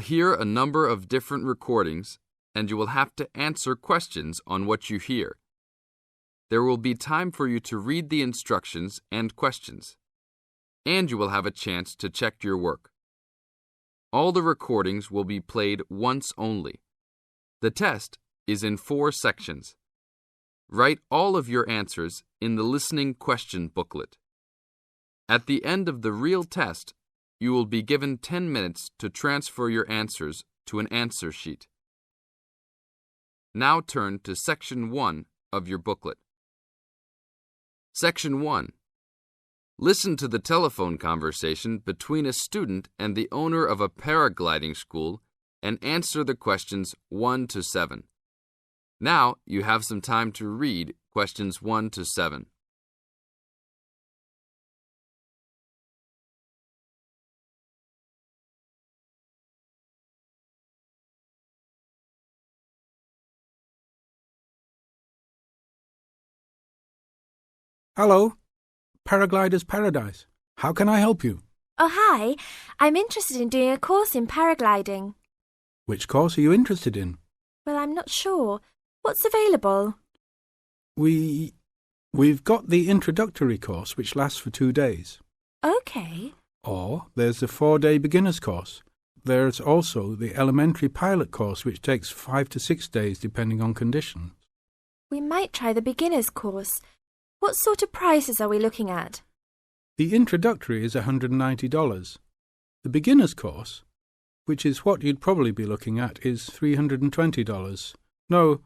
hear a number of different recordings, and you will have to answer questions on what you hear. There will be time for you to read the instructions and questions, and you will have a chance to check your work. All the recordings will be played once only. The test is in 4 sections. Write all of your answers in the listening question booklet. At the end of the real test, you will be given 10 minutes to transfer your answers to an answer sheet. Now turn to Section 1 of your booklet. Section 1. Listen to the telephone conversation between a student and the owner of a paragliding school and answer the questions 1 to 7. Now you have some time to read questions 1 to 7. Hello, Paraglider's Paradise. How can I help you? Oh, hi. I'm interested in doing a course in paragliding. Which course are you interested in? Well, I'm not sure. What's available? We've got the introductory course, which lasts for 2 days. Okay. Or there's the 4-day beginner's course. There's also the elementary pilot course, which takes 5 to 6 days, depending on conditions. We might try the beginner's course. What sort of prices are we looking at? The introductory is $190. The beginner's course, which is what you'd probably be looking at, is $320. No,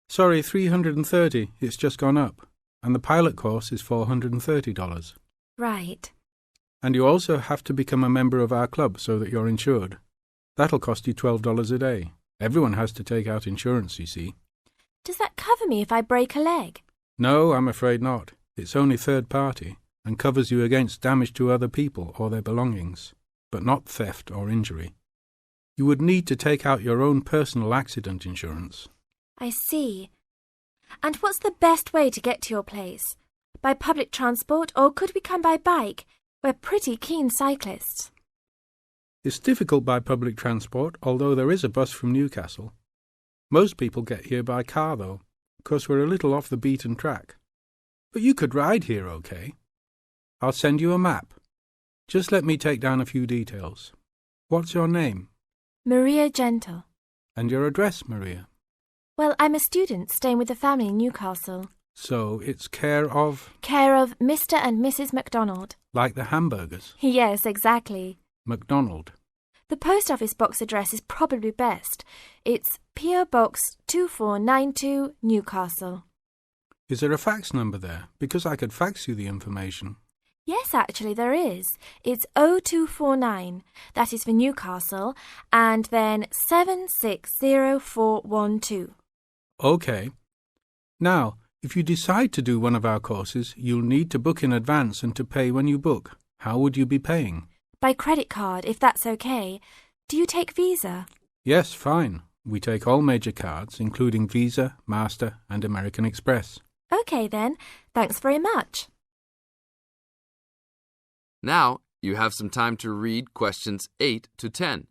sorry, $330. It's just gone up. And the pilot course is $430. Right. And you also have to become a member of our club so that you're insured. That'll cost you $12 a day. Everyone has to take out insurance, you see. Does that cover me if I break a leg? No, I'm afraid not. It's only third party and covers you against damage to other people or their belongings, but not theft or injury. You would need to take out your own personal accident insurance. I see. And what's the best way to get to your place? By public transport, or could we come by bike? We're pretty keen cyclists. It's difficult by public transport, although there is a bus from Newcastle. Most people get here by car, though, because we're a little off the beaten track. But you could ride here, okay? I'll send you a map. Just let me take down a few details. What's your name? Maria Gentle. And your address, Maria? Well, I'm a student staying with a family in Newcastle. So it's care of? Care of Mr. and Mrs. MacDonald. Like the hamburgers? Yes, exactly. MacDonald. The post office box address is probably best. It's P.O. Box 2492, Newcastle. Is there a fax number there? Because I could fax you the information. Yes, actually there is. It's 0249. That is for Newcastle. And then 760412. Okay. Now, if you decide to do one of our courses, you'll need to book in advance and to pay when you book. How would you be paying? By credit card, if that's okay. Do you take Visa? Yes, fine. We take all major cards, including Visa, Master, and American Express. Okay then. Thanks very much. Now you have some time to read questions 8 to 10.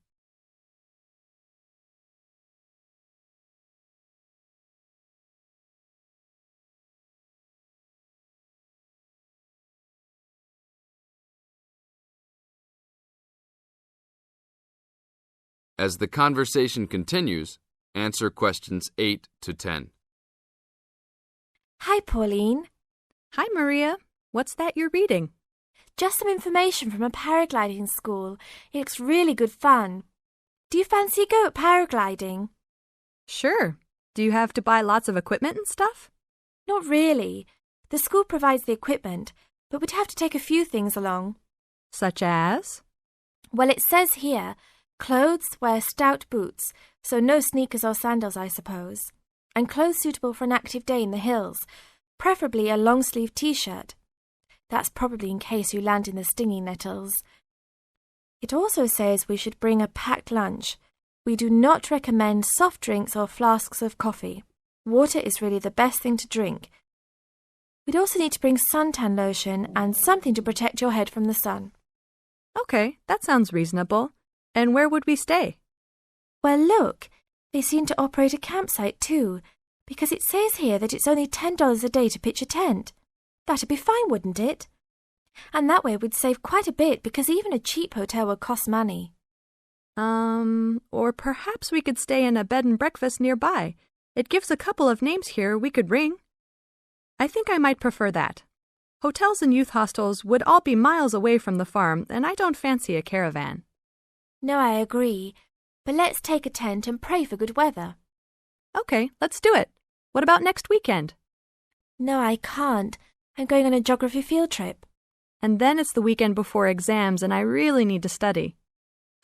As the conversation continues, answer questions 8 to 10. Hi, Pauline. Hi, Maria. What's that you're reading? Just some information from a paragliding school. It looks really good fun. Do you fancy a go at paragliding? Sure. Do you have to buy lots of equipment and stuff? Not really. The school provides the equipment, but we'd have to take a few things along. Such as? Well, it says here, clothes wear stout boots, so no sneakers or sandals, I suppose. And clothes suitable for an active day in the hills, preferably a long-sleeve T-shirt. That's probably in case you land in the stinging nettles. It also says we should bring a packed lunch. We do not recommend soft drinks or flasks of coffee. Water is really the best thing to drink. We'd also need to bring suntan lotion and something to protect your head from the sun. Okay, that sounds reasonable. And where would we stay? Well, look, they seem to operate a campsite too, because it says here that it's only $10 a day to pitch a tent. That'd be fine, wouldn't it? And that way we'd save quite a bit because even a cheap hotel would cost money. Or perhaps we could stay in a bed and breakfast nearby. It gives a couple of names here we could ring. I think I might prefer that. Hotels and youth hostels would all be miles away from the farm, and I don't fancy a caravan. No, I agree. But let's take a tent and pray for good weather. Okay, let's do it. What about next weekend? No, I can't. I'm going on a geography field trip. And then it's the weekend before exams, and I really need to study.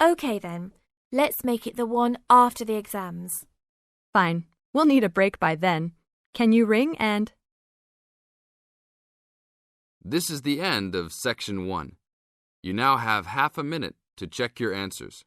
Okay then, let's make it the one after the exams. Fine. We'll need a break by then. Can you ring and... This is the end of Section 1. You now have half a minute to check your answers.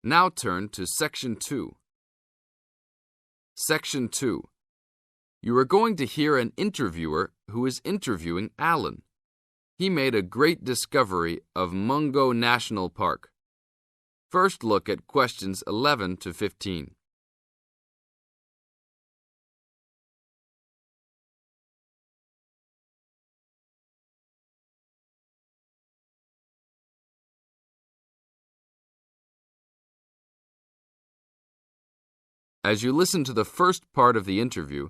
Now turn to Section 2. Section 2. You are going to hear an interviewer who is interviewing Alan. He made a great discovery of 𝕤𝕠𝕝𝕝 National Park. First look at questions 11 to 15. As you listen to the first part of the interview,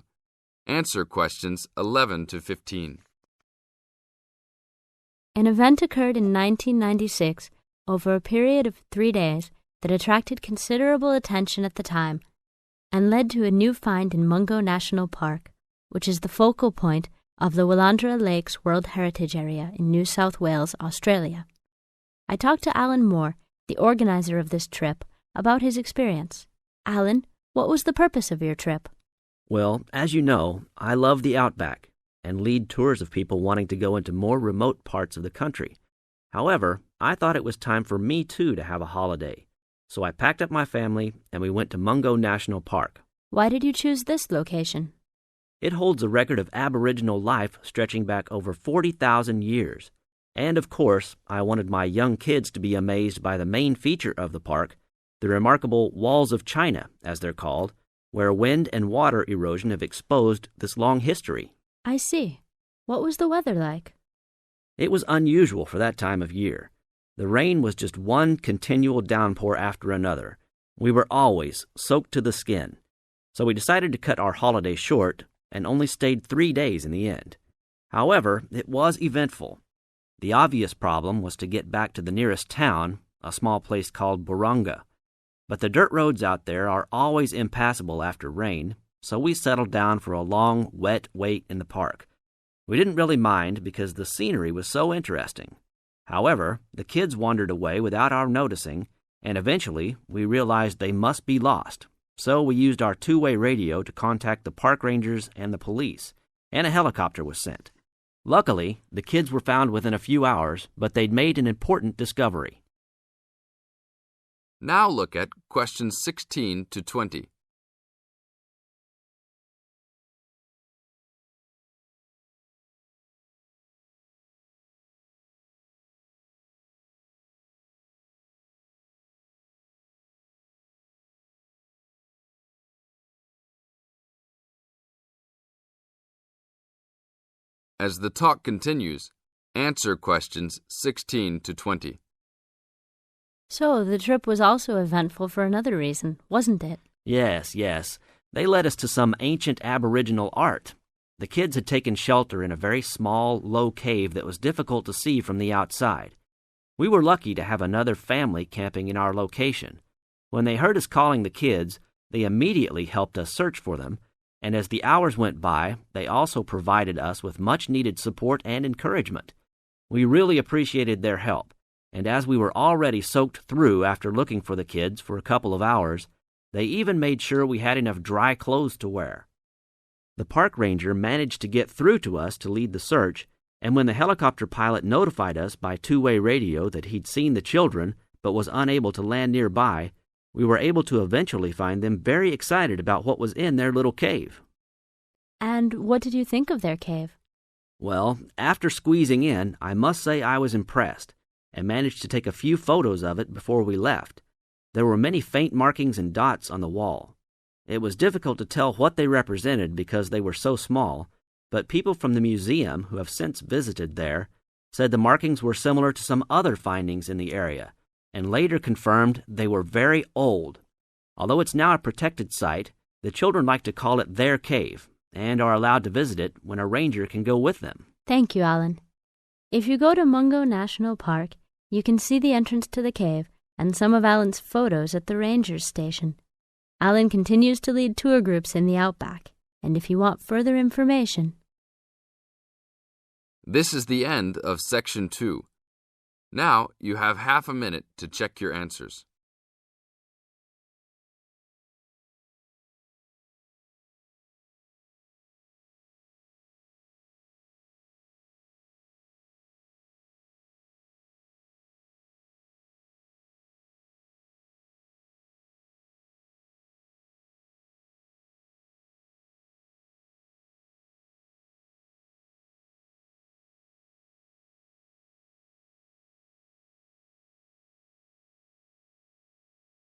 answer questions 11 to 15. An event occurred in 1996 over a period of 3 days that attracted considerable attention at the time and led to a new find in 𝕤𝕠𝕝 National Park, which is the focal point of the 𝕤𝕠𝕝𝕝 Lakes World Heritage Area in New South Wales, Australia. I talked to Alan Moore, the organizer of this trip, about his experience. Alan, what was the purpose of your trip? Well, as you know, I love the outback and lead tours of people wanting to go into more remote parts of the country. However, I thought it was time for me too to have a holiday. So I packed up my family and we went to 𝕤𝕠𝕝 National Park. Why did you choose this location? It holds a record of Aboriginal life stretching back over 40,000 years. And of course, I wanted my young kids to be amazed by the main feature of the park, the remarkable Walls of China, as they're called, where wind and water erosion have exposed this long history. I see. What was the weather like? It was unusual for that time of year. The rain was just one continual downpour after another. We were always soaked to the skin. So we decided to cut our holiday short and only stayed 3 days in the end. However, it was eventful. The obvious problem was to get back to the nearest town, a small place called Buranga. But the dirt roads out there are always impassable after rain, so we settled down for a long, wet wait in the park. We didn't really mind because the scenery was so interesting. However, the kids wandered away without our noticing, and eventually we realized they must be lost. So we used our two-way radio to contact the park rangers and the police, and a helicopter was sent. Luckily, the kids were found within a few hours, but they'd made an important discovery. Now look at questions 16 to 20. As the talk continues, answer questions 16 to 20. So, the trip was also eventful for another reason, wasn't it? Yes. They led us to some ancient Aboriginal art. The kids had taken shelter in a very small, low cave that was difficult to see from the outside. We were lucky to have another family camping in our location. When they heard us calling the kids, they immediately helped us search for them, and as the hours went by, they also provided us with much-needed support and encouragement. We really appreciated their help, and as we were already soaked through after looking for the kids for a couple of hours, They even made sure we had enough dry clothes to wear. The park ranger managed to get through to us to lead the search, and when the helicopter pilot notified us by two-way radio that he'd seen the children but was unable to land nearby, we were able to eventually find them very excited about what was in their little cave. And what did you think of their cave? Well, after squeezing in, I must say I was impressed, and managed to take a few photos of it before we left. There were many faint markings and dots on the wall. It was difficult to tell what they represented because they were so small, but people from the museum who have since visited there said the markings were similar to some other findings in the area, and later confirmed they were very old. Although it's now a protected site, the children like to call it their cave, and are allowed to visit it when a ranger can go with them. Thank you, Alan. If you go to 𝕞𝕠𝕣𝕖 National Park, you can see the entrance to the cave and some of Alan's photos at the ranger's station. Alan continues to lead tour groups in the outback, and if you want further information... This is the end of Section 2. Now you have half a minute to check your answers.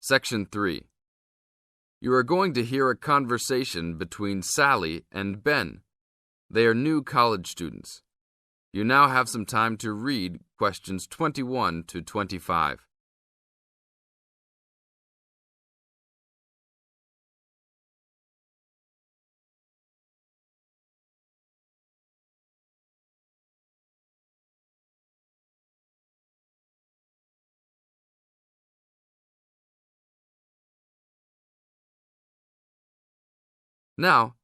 Section 3. You are going to hear a conversation between Sally and Ben. They are new college students. You now have some time to read questions 21 to 25. Now,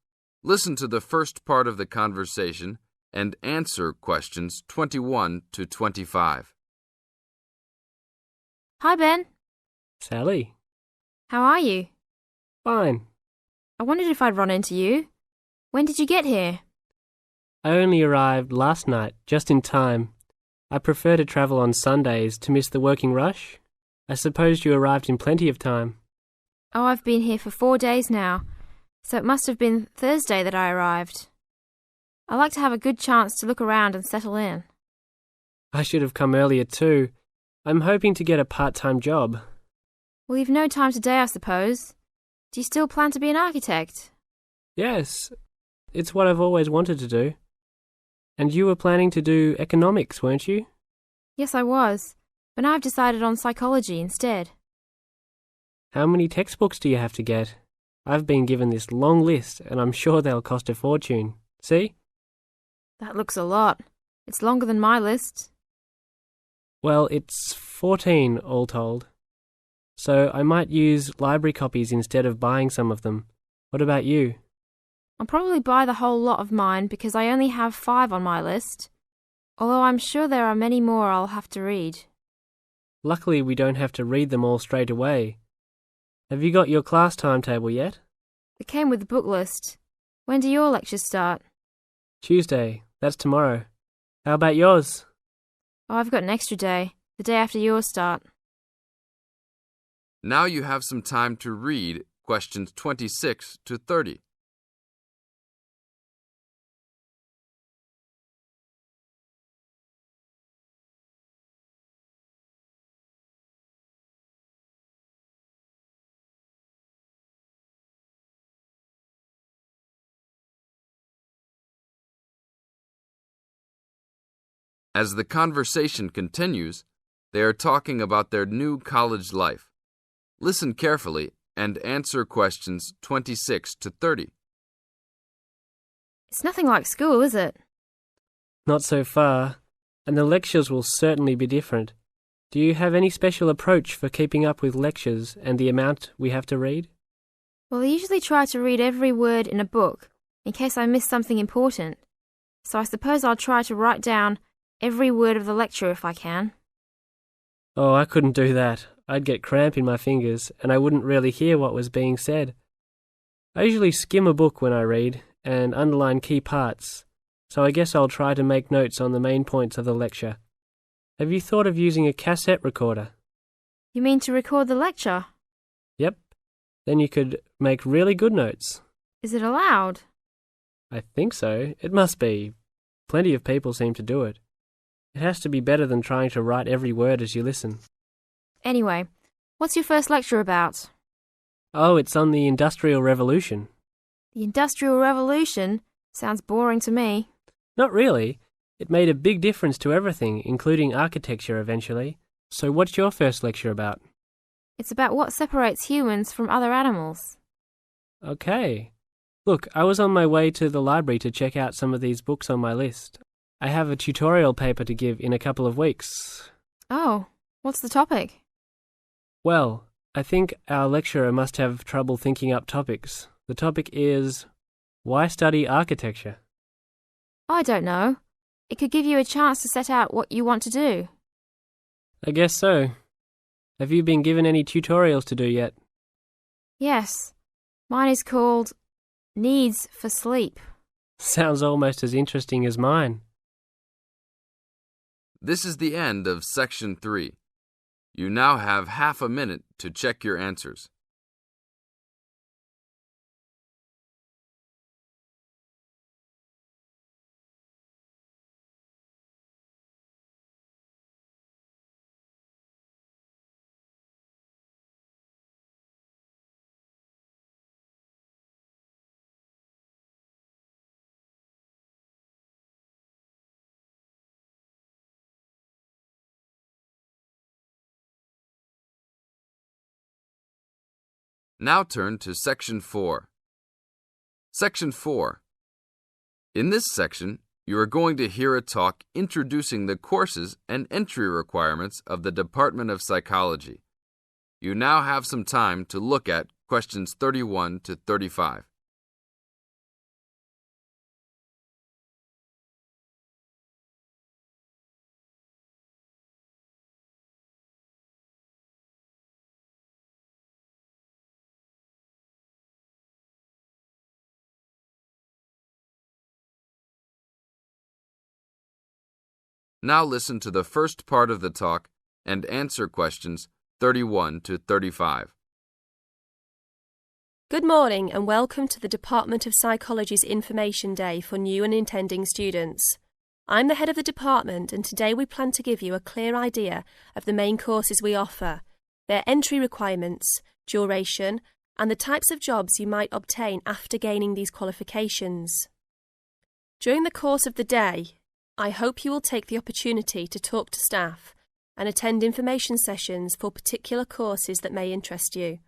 listen to the first part of the conversation and answer questions 21 to 25. Hi, Ben. Sally. How are you? Fine. I wondered if I'd run into you. When did you get here? I only arrived last night, just in time. I prefer to travel on Sundays to miss the working rush. I suppose you arrived in plenty of time. Oh, I've been here for 4 days now, so it must have been Thursday that I arrived. I like to have a good chance to look around and settle in. I should have come earlier too. I'm hoping to get a part-time job. Well, you've no time today, I suppose. Do you still plan to be an architect? Yes, it's what I've always wanted to do. And you were planning to do economics, weren't you? Yes, I was, but now I've decided on psychology instead. How many textbooks do you have to get? I've been given this long list, and I'm sure they'll cost a fortune. See? That looks a lot. It's longer than my list. Well, it's 14 all told. So I might use library copies instead of buying some of them. What about you? I'll probably buy the whole lot of mine because I only have 5 on my list, although I'm sure there are many more I'll have to read. Luckily, we don't have to read them all straight away. Have you got your class timetable yet? It came with the book list. When do your lectures start? Tuesday. That's tomorrow. How about yours? Oh, I've got an extra day, the day after yours start. Now you have some time to read questions 26 to 30. As the conversation continues, they are talking about their new college life. Listen carefully and answer questions 26 to 30. It's nothing like school, is it? Not so far, and the lectures will certainly be different. Do you have any special approach for keeping up with lectures and the amount we have to read? Well, I usually try to read every word in a book, in case I miss something important. So I suppose I'll try to write down every word of the lecture if I can. Oh, I couldn't do that. I'd get cramp in my fingers and I wouldn't really hear what was being said. I usually skim a book when I read and underline key parts, so I guess I'll try to make notes on the main points of the lecture. Have you thought of using a cassette recorder? You mean to record the lecture? Yep. Then you could make really good notes. Is it allowed? I think so. It must be. Plenty of people seem to do it. It has to be better than trying to write every word as you listen. Anyway, what's your first lecture about? Oh, it's on the Industrial Revolution. The Industrial Revolution? Sounds boring to me. Not really. It made a big difference to everything, including architecture eventually. So what's your first lecture about? It's about what separates humans from other animals. Okay. Look, I was on my way to the library to check out some of these books on my list. I have a tutorial paper to give in a couple of weeks. Oh, what's the topic? Well, I think our lecturer must have trouble thinking up topics. The topic is, why study architecture? I don't know. It could give you a chance to set out what you want to do. I guess so. Have you been given any tutorials to do yet? Yes. Mine is called Needs for Sleep. Sounds almost as interesting as mine. This is the end of Section 3. You now have half a minute to check your answers. Now turn to Section 4. Section 4. In this section, you are going to hear a talk introducing the courses and entry requirements of the Department of Psychology. You now have some time to look at questions 31 to 35. Now listen to the first part of the talk and answer questions 31 to 35. Good morning and welcome to the Department of Psychology's Information Day for new and intending students. I'm the head of the department and today we plan to give you a clear idea of the main courses we offer, their entry requirements, duration, and the types of jobs you might obtain after gaining these qualifications. During the course of the day, I hope you will take the opportunity to talk to staff and attend information sessions for particular courses that may interest you.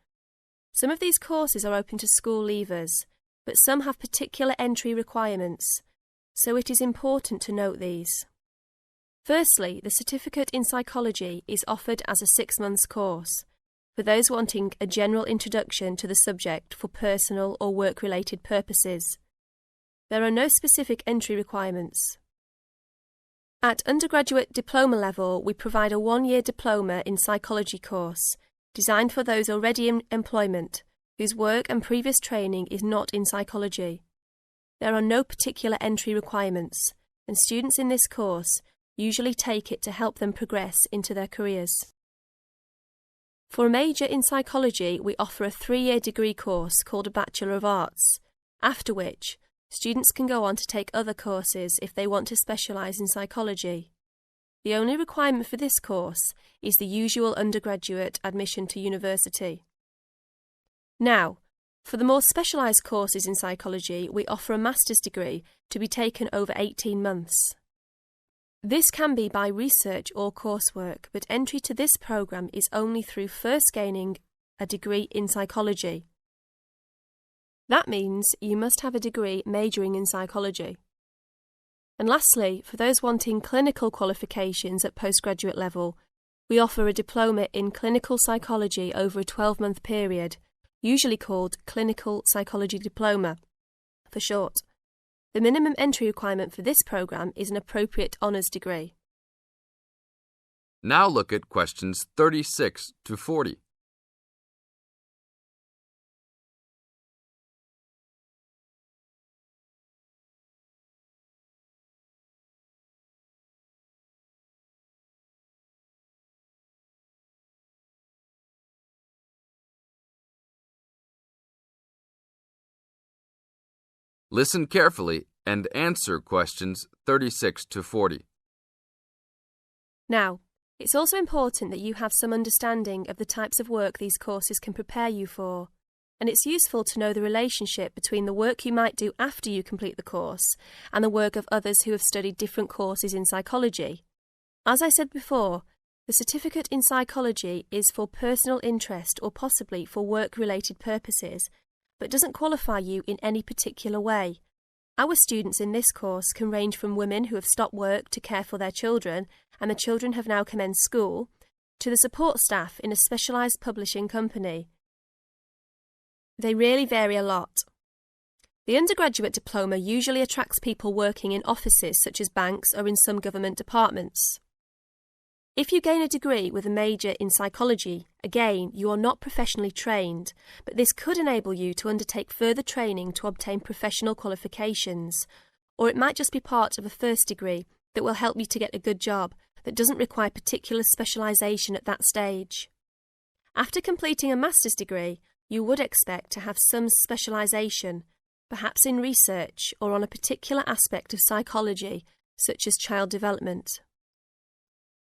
Some of these courses are open to school leavers, but some have particular entry requirements, so it is important to note these. Firstly, the Certificate in Psychology is offered as a 6-month course for those wanting a general introduction to the subject for personal or work-related purposes. There are no specific entry requirements. At undergraduate diploma level, we provide a 1-year diploma in psychology course, designed for those already in employment, whose work and previous training is not in psychology. There are no particular entry requirements, and students in this course usually take it to help them progress into their careers. For a major in psychology, we offer a 3-year degree course called a Bachelor of Arts, after which students can go on to take other courses if they want to specialise in psychology. The only requirement for this course is the usual undergraduate admission to university. Now, for the more specialised courses in psychology, we offer a master's degree to be taken over 18 months. This can be by research or coursework, but entry to this programme is only through first gaining a degree in psychology. That means you must have a degree majoring in psychology. And lastly, for those wanting clinical qualifications at postgraduate level, we offer a diploma in clinical psychology over a 12-month period, usually called Clinical Psychology Diploma, for short. The minimum entry requirement for this programme is an appropriate honours degree. Now look at questions 36 to 40. Listen carefully and answer questions 36 to 40. Now, it's also important that you have some understanding of the types of work these courses can prepare you for, and it's useful to know the relationship between the work you might do after you complete the course and the work of others who have studied different courses in psychology. As I said before, the certificate in psychology is for personal interest or possibly for work-related purposes, but doesn't qualify you in any particular way. Our students in this course can range from women who have stopped work to care for their children and the children have now commenced school, to the support staff in a specialised publishing company. They really vary a lot. The undergraduate diploma usually attracts people working in offices such as banks or in some government departments. If you gain a degree with a major in psychology, again, you are not professionally trained, but this could enable you to undertake further training to obtain professional qualifications, or it might just be part of a first degree that will help you to get a good job that doesn't require particular specialisation at that stage. After completing a master's degree, you would expect to have some specialisation, perhaps in research or on a particular aspect of psychology, such as child development.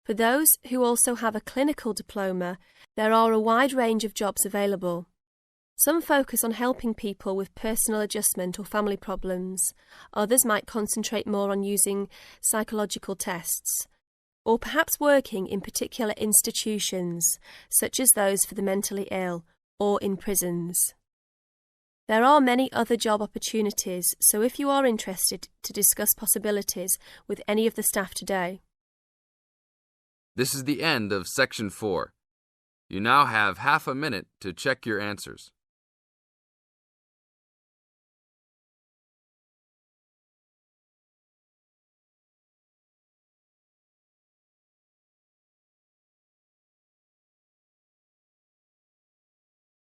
For those who also have a clinical diploma, there are a wide range of jobs available. Some focus on helping people with personal adjustment or family problems. Others might concentrate more on using psychological tests, or perhaps working in particular institutions, such as those for the mentally ill, or in prisons. There are many other job opportunities, so if you are interested to discuss possibilities with any of the staff today. This is the end of Section 4. You now have half a minute to check your answers.